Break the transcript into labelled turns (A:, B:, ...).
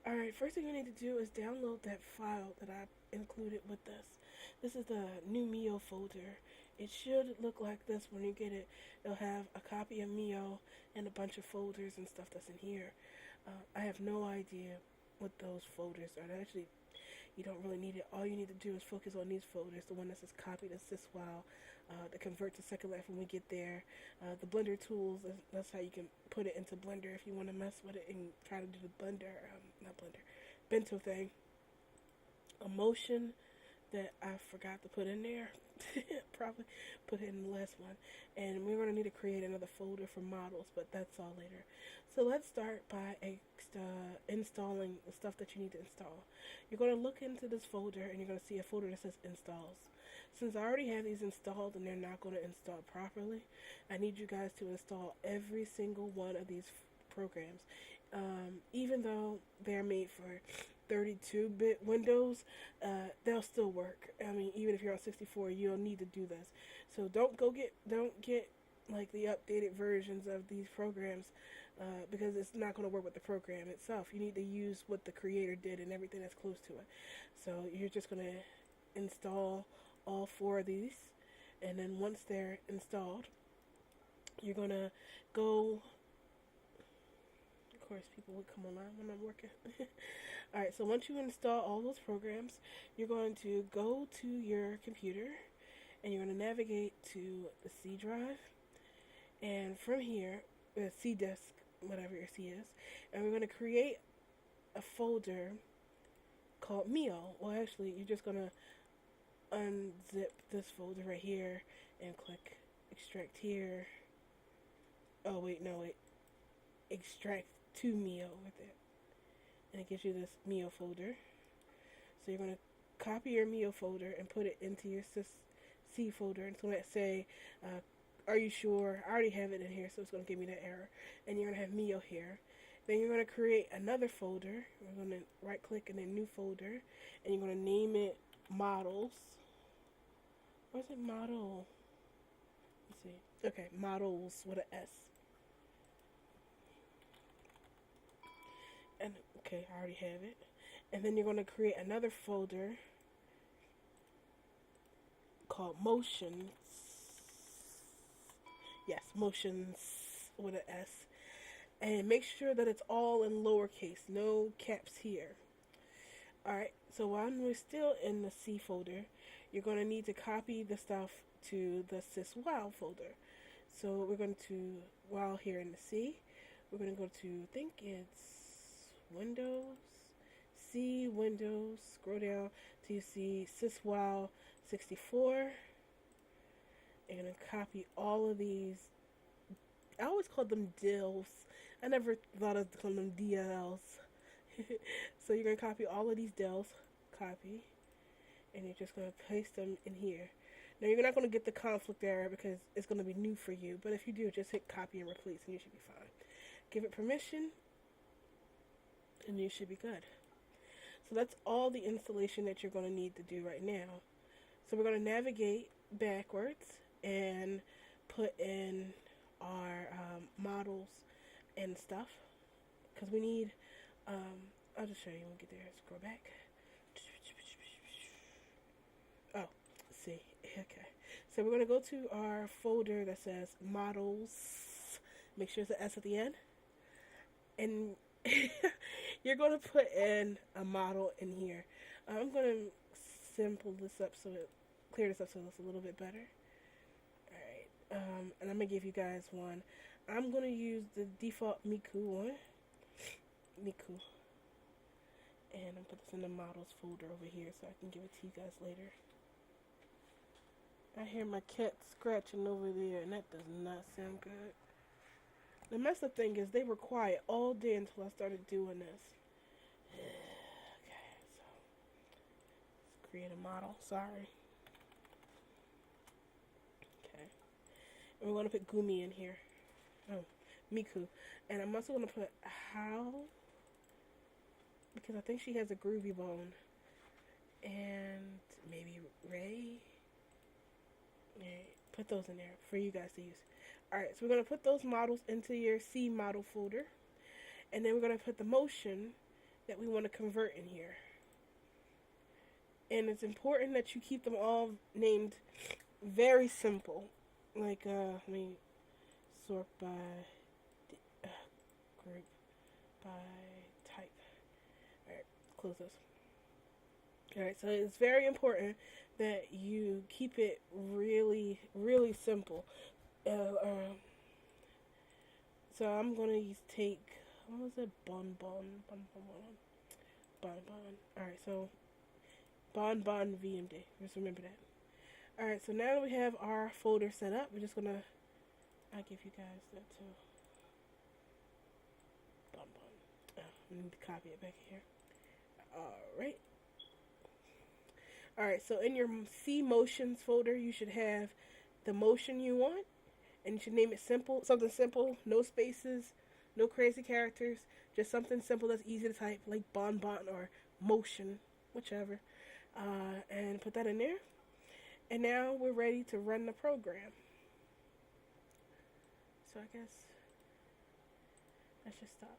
A: Alright, first thing you need to do is download that file that I included with this. This is the new Mio folder. It should look like this when you get it. It'll have a copy of Mio and a bunch of folders and stuff that's in here. I have no idea what those folders are. Actually, you don't really need it. All you need to do is focus on these folders. The one that says copy to syswhile, the convert to Second Life when we get there. The Blender tools, that's how you can put it into Blender if you want to mess with it and try to do the Blender, not Blender, bento thing. A motion that I forgot to put in there. Probably put it in the last one. And we're going to need to create another folder for models, but that's all later. So let's start by installing the stuff that you need to install. You're going to look into this folder and you're going to see a folder that says installs. Since I already have these installed and they're not going to install properly, I need you guys to install every single one of these programs. Even though they're made for 32-bit Windows, they'll still work. I mean, even if you're on 64, you'll need to do this. So don't get like the updated versions of these programs because it's not going to work with the program itself. You need to use what the creator did and everything that's close to it. So you're just going to install all 4 of these, and then once they're installed, you're going to go. Of course, people would come online when I'm working. Alright, so once you install all those programs, you're going to go to your computer and you're going to navigate to the C drive, and from here, the C disk, whatever your C is, and we're going to create a folder called Mio. Well, actually, you're just going to unzip this folder right here and click extract here. Oh, wait, no, wait. Extract to Mio with it. And it gives you this Mio folder. So you're going to copy your Mio folder and put it into your C folder. And it's going to say, are you sure? I already have it in here, so it's going to give me that error. And you're going to have Mio here. Then you're going to create another folder. We're going to right click and then new folder. And you're going to name it models. Where's it model? Let's see. Okay, models with an S. And okay, I already have it. And then you're going to create another folder called motions. Yes, motions with an S. And make sure that it's all in lowercase, no caps here. Alright, so while we're still in the C folder, you're going to need to copy the stuff to the syswhile folder. So we're going to, while here in the C, we're going to go to, I think it's Windows, C, Windows, scroll down till you see syswhile 64. You're going to copy all of these. I always called them DILs. I never thought of calling them DLs. So you're going to copy all of these DILs, copy, and you're just going to paste them in here. Now you're not going to get the conflict error because it's going to be new for you, but if you do, just hit copy and replace and you should be fine. Give it permission and you should be good. So that's all the installation that you're going to need to do right now. So we're going to navigate backwards and put in our models and stuff because we need I'll just show you when we get there. Scroll back. Oh, see. Okay. So we're going to go to our folder that says models. Make sure it's an S at the end. And you're going to put in a model in here. I'm going to simple this up so it clear this up so it's a little bit better. Alright. And I'm going to give you guys one. I'm going to use the default Miku one. Miku. And I'm going to put this in the models folder over here so I can give it to you guys later. I hear my cat scratching over there and that does not sound good. The messed up thing is they were quiet all day until I started doing this. Okay, so let's create a model. Sorry. Okay. And we're going to put Gumi in here. Oh, Miku. And I'm also going to put How, because I think she has a groovy bone. And maybe Ray. Yeah, put those in there for you guys to use. Alright, so we're going to put those models into your C model folder. And then we're going to put the motion that we want to convert in here. And it's important that you keep them all named very simple. Like, let me sort by group by type. Alright, close this. Alright, so it's very important that you keep it really, really simple. So I'm going to take, what was it? Bon. Alright, so Bon VMD. Just remember that. Alright, so now that we have our folder set up, we're just going to, I'll give you guys that too. Bon. I need to copy it back here. Alright. Alright, so in your C motions folder, you should have the motion you want. And you should name it simple, something simple, no spaces, no crazy characters, just something simple that's easy to type, like bon or motion, whichever. And put that in there. And now we're ready to run the program. So I guess let's just stop.